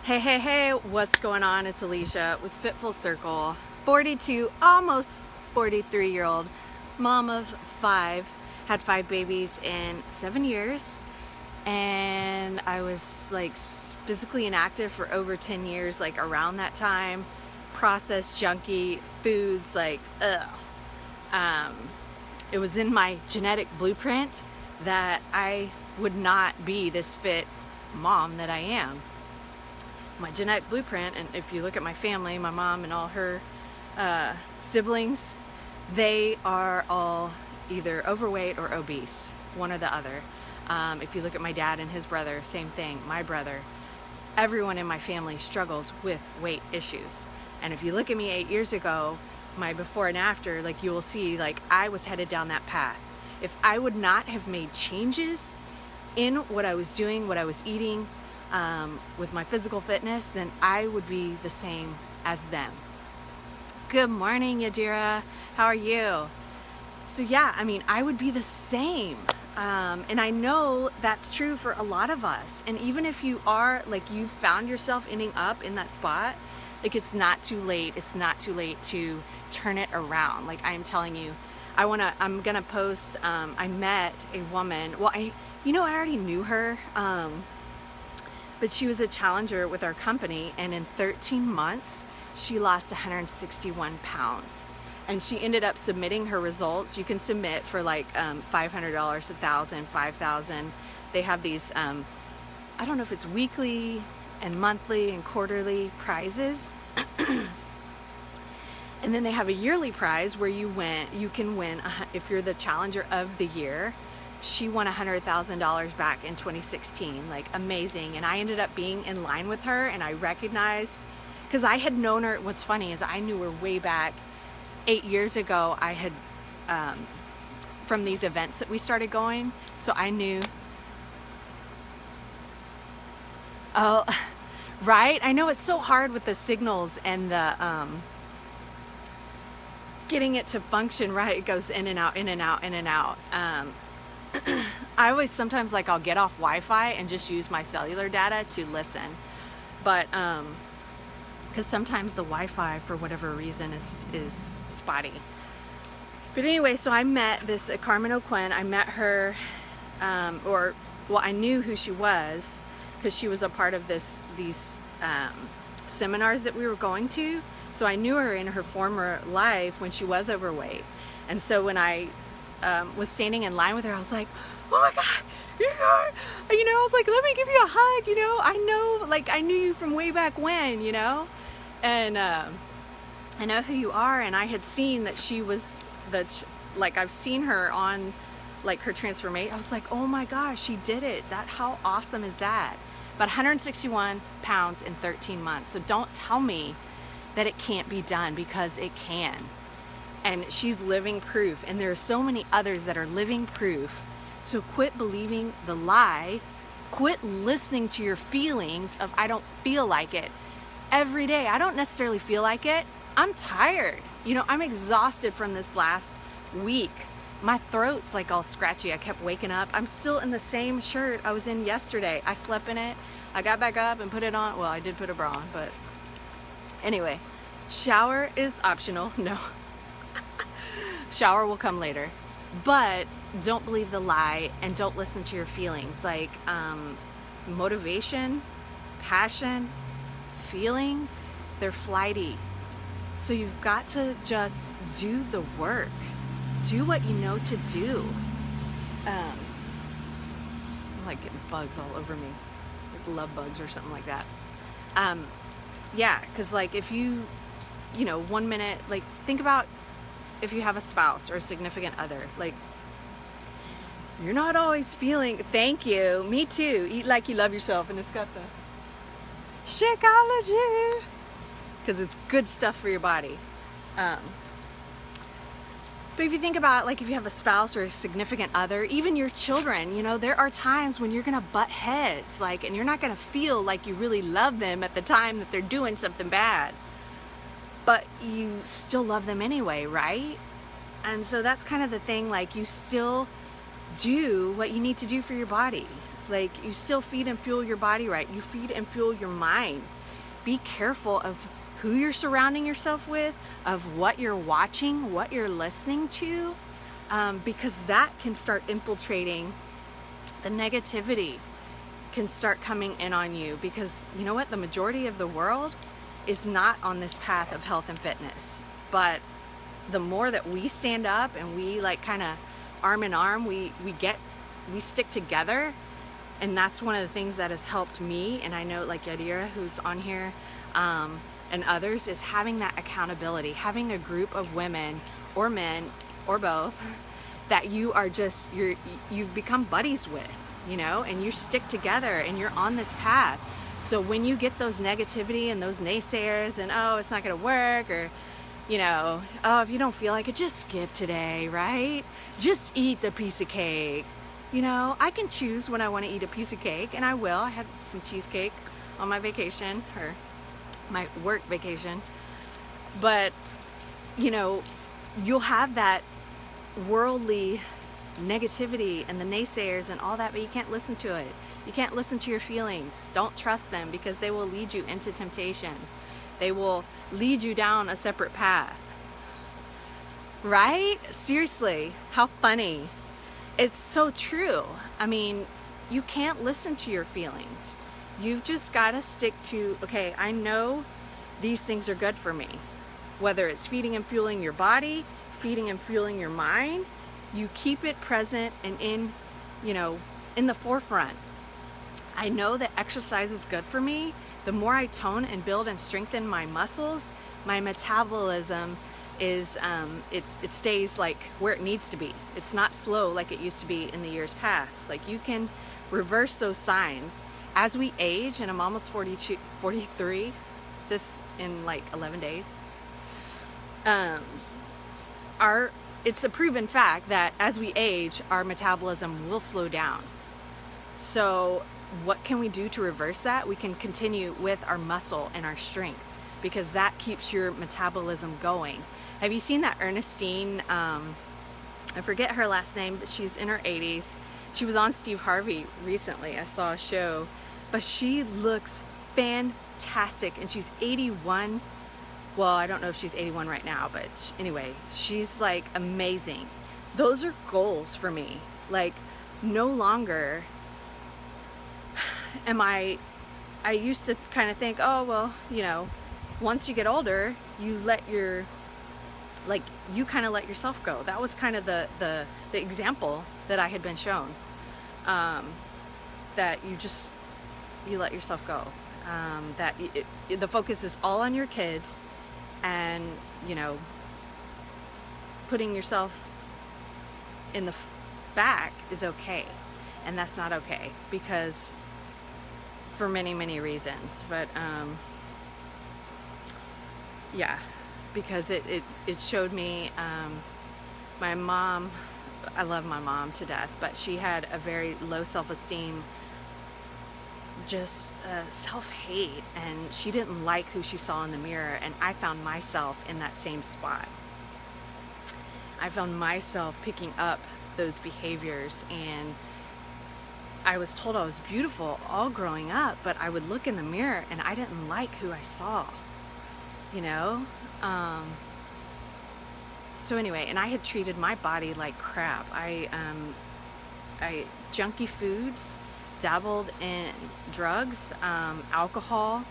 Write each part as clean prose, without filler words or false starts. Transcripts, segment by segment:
Hey, what's going on? It's Alicia with Fit Full Circle, 42, almost 43-year-old mom of 5, had 5 babies in 7 years, and I was like physically inactive for over 10 years, like around that time, processed junky foods, like it was in my genetic blueprint that I would not be this fit mom that I am. My genetic blueprint, and if you look at my family, my mom and all her siblings, they are all either overweight or obese, one or the other. If you look at my dad and his brother, same thing. My brother, everyone in my family struggles with weight issues. And if you look at me 8 years ago, my before and after, like you will see, like I was headed down that path. If I would not have made changes in what I was doing, what I was eating, with my physical fitness, then I would be the same as them. Good morning, Yadira. How are you? So yeah, I mean, I would be the same. And I know that's true for a lot of us. And even if you are, like, you found yourself ending up in that spot, like, it's not too late. It's not too late to turn it around. Like, I'm telling you, I'm gonna post, I met a woman, well, I already knew her, but she was a challenger with our company, and in 13 months, she lost 161 pounds. And she ended up submitting her results. You can submit for like $500, $1,000, $5,000. They have these, I don't know if it's weekly and monthly and quarterly prizes. And then they have a yearly prize where you can win, if you're the challenger of the year. She won $100,000 back in 2016, like amazing. And I ended up being in line with her, and I recognized, because I had known her, what's funny is I knew her way back 8 years ago. I had, from these events that we started going, so I knew, oh, right? I know it's so hard with the signals and the, getting it to function right. It goes in and out, in and out, in and out. I always sometimes, like, I'll get off Wi-Fi and just use my cellular data to listen, but because sometimes the Wi-Fi for whatever reason is spotty. But anyway, so I met this Carmen O'Quinn. I met her, I knew who she was because she was a part of these seminars that we were going to. So I knew her in her former life when she was overweight, and so when I was standing in line with her, I was like, oh my God, I was like, let me give you a hug, I know, like, I knew you from way back when, and I know who you are. And I had seen that she was like, I've seen her on, like, her transformation. I was like, oh my gosh, she did it. How awesome is that? About 161 pounds in 13 months. So don't tell me that it can't be done, because it can. And she's living proof, and there are so many others that are living proof. So quit believing the lie. Quit listening to your feelings of, I don't feel like it. Every day, I don't necessarily feel like it. I'm tired. I'm exhausted from this last week. My throat's like all scratchy. I kept waking up. I'm still in the same shirt I was in yesterday. I slept in it. I got back up and put it on. Well, I did put a bra on, but anyway, shower is optional. No. Shower will come later, but don't believe the lie and don't listen to your feelings. Like, motivation, passion, feelings, they're flighty. So you've got to just do the work. Do what you know to do. I'm like getting bugs all over me, like love bugs or something like that. Yeah, because, like, if you 1 minute, like, think about if you have a spouse or a significant other, like, you're not always feeling, thank you, me too, eat like you love yourself, and it's got the Shakeology, because it's good stuff for your body. But if you think about, like, if you have a spouse or a significant other, even your children, there are times when you're gonna butt heads, like, and you're not gonna feel like you really love them at the time that they're doing something bad, but you still love them anyway, right? And so that's kind of the thing, like, you still do what you need to do for your body. Like, you still feed and fuel your body right. You feed and fuel your mind. be careful of who you're surrounding yourself with, of what you're watching, what you're listening to, because that can start infiltrating. The negativity can start coming in on you, because you know what, the majority of the world is not on this path of health and fitness. But the more that we stand up and we like kind of arm in arm, we stick together. And that's one of the things that has helped me, and I know like Yadira, who's on here, and others, is having that accountability, having a group of women or men or both that you are just, you've become buddies with, you know, and you stick together and you're on this path. So when you get those negativity and those naysayers and, oh, it's not gonna work, or, you know, oh, if you don't feel like it, just skip today, right? Just eat the piece of cake. You know, I can choose when I want to eat a piece of cake, and I will. I had some cheesecake on my vacation, or my work vacation. But, you know, you'll have that worldly negativity and the naysayers and all that, but you can't listen to it. You can't listen to your feelings. Don't trust them, because they will lead you into temptation. They will lead you down a separate path. Right? Seriously, how funny. It's so true. I mean, you can't listen to your feelings. You've just got to stick to, okay, I know these things are good for me. Whether it's feeding and fueling your body, feeding and fueling your mind, you keep it present and in, you know, in the forefront. I know that exercise is good for me. The more I tone and build and strengthen my muscles, my metabolism is it stays like where it needs to be. It's not slow like it used to be in the years past. Like, you can reverse those signs as we age, and I'm almost 43 this in like 11 days. It's a proven fact that as we age, our metabolism will slow down. So what can we do to reverse that? We can continue with our muscle and our strength, because that keeps your metabolism going. Have you seen that Ernestine, I forget her last name, but she's in her 80s. She was on Steve Harvey recently. I saw a show, but she looks fantastic, and she's 81. Well, I don't know if she's 81 right now, but anyway, she's like amazing. Those are goals for me. Like, no longer am I used to kind of think, oh, well, you know, once you get older, you let your, like, you kind of let yourself go. That was kind of the example that I had been shown, that you let yourself go, that the focus is all on your kids, and, you know, putting yourself in the back is okay, and that's not okay, because for many, many reasons. But yeah, because it showed me, my mom, I love my mom to death, but she had a very low self-esteem, just self-hate, and she didn't like who she saw in the mirror, and I found myself in that same spot. I found myself picking up those behaviors, and I was told I was beautiful all growing up, but I would look in the mirror and I didn't like who I saw, you know? So anyway, and I had treated my body like crap. I junky foods, dabbled in drugs, alcohol,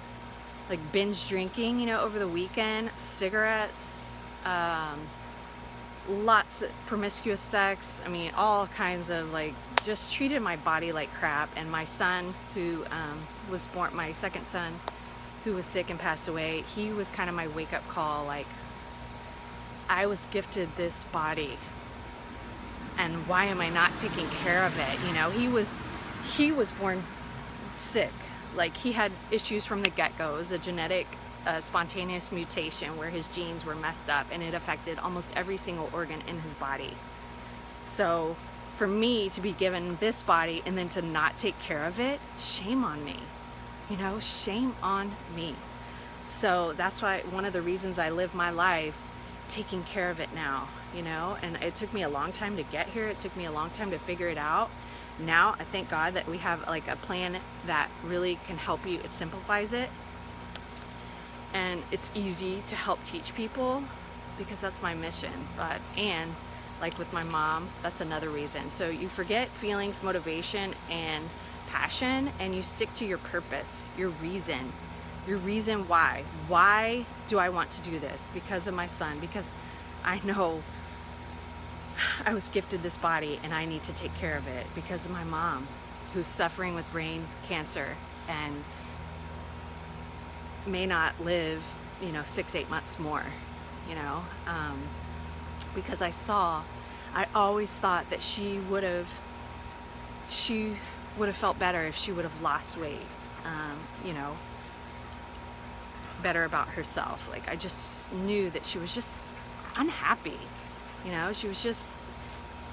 like binge drinking, you know, over the weekend, cigarettes, lots of promiscuous sex. I mean, all kinds of, like, just treated my body like crap. And my son, who was born, my second son, who was sick and passed away, he was kind of my wake-up call. Like, I was gifted this body, and why am I not taking care of it? You know, he was born sick. Like, he had issues from the get-go. It was a genetic spontaneous mutation where his genes were messed up, and it affected almost every single organ in his body. So for me to be given this body and then to not take care of it, shame on me, you know, shame on me. So that's why, one of the reasons I live my life taking care of it now, you know. And it took me a long time to get here. It took me a long time to figure it out. Now I thank God that we have like a plan that really can help you. It simplifies it. and it's easy to help teach people because that's my mission. But and like with my mom, that's another reason. So you forget feelings, motivation, and passion, and you stick to your purpose, your reason why. Why do I want to do this? Because of my son, because I know I was gifted this body and I need to take care of it, because of my mom who's suffering with brain cancer and may not live, 6-8 months more, because I always thought that she would have felt better if she would have lost weight, better about herself. Like, I just knew that she was just unhappy,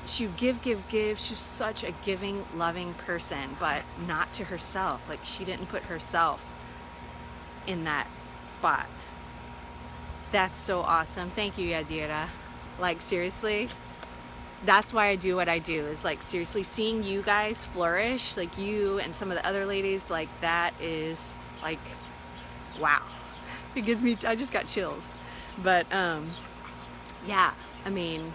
she would give. She was such a giving, loving person, but not to herself. Like, she didn't put herself in that spot. That's so awesome. Thank you, Yadira. Like, seriously, that's why I do what I do, is like, seriously, seeing you guys flourish, like you and some of the other ladies, like, that is like, wow. It gives me, I just got chills. But yeah, I mean,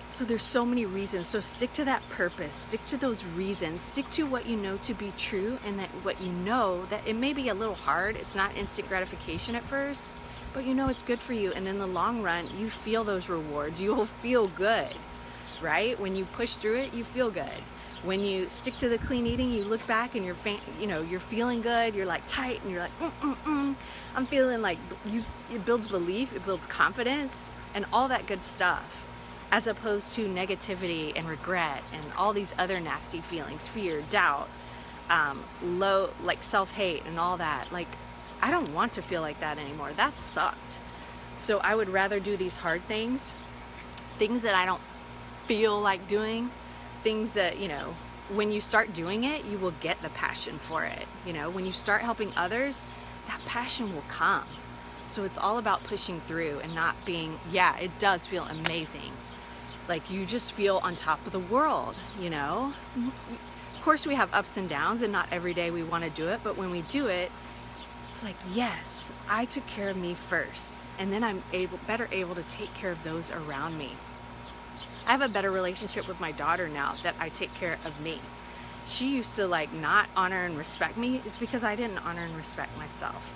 so there's so many reasons. So stick to that purpose, stick to those reasons, stick to what you know to be true, and that what you know that it may be a little hard, it's not instant gratification at first, but it's good for you, and in the long run you feel those rewards. You will feel good, right? When you push through it, you feel good. When you stick to the clean eating, you look back and you're feeling good, you're like tight, and you're like I'm feeling like it builds belief, it builds confidence, and all that good stuff, as opposed to negativity and regret and all these other nasty feelings, fear, doubt, low, like self-hate and all that. Like, I don't want to feel like that anymore. That sucked. So I would rather do these hard things that I don't feel like doing, things that, when you start doing it, you will get the passion for it. When you start helping others, that passion will come. So it's all about pushing through and not being, yeah, it does feel amazing. Like, you just feel on top of the world, Of course, we have ups and downs, and not every day we want to do it, but when we do it, it's like, yes, I took care of me first, and then I'm better able to take care of those around me. I have a better relationship with my daughter now that I take care of me. She used to not honor and respect me. It's because I didn't honor and respect myself.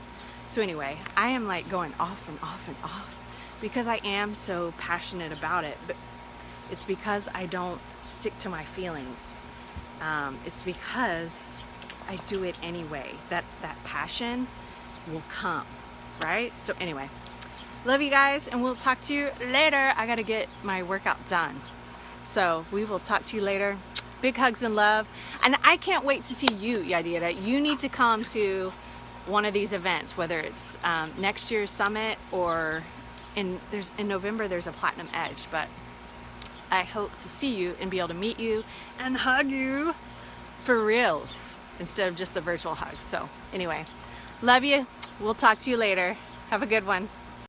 So anyway, I am going off and off and off because I am so passionate about it, but it's because I don't stick to my feelings. It's because I do it anyway. That passion will come, right? So anyway, love you guys, and we'll talk to you later. I gotta get my workout done. So we will talk to you later. Big hugs and love. And I can't wait to see you, Yadira. You need to come to one of these events, whether it's next year's summit or in November there's a Platinum Edge, but I hope to see you and be able to meet you and hug you for reals instead of just the virtual hugs. So anyway, love you. We'll talk to you later. Have a good one.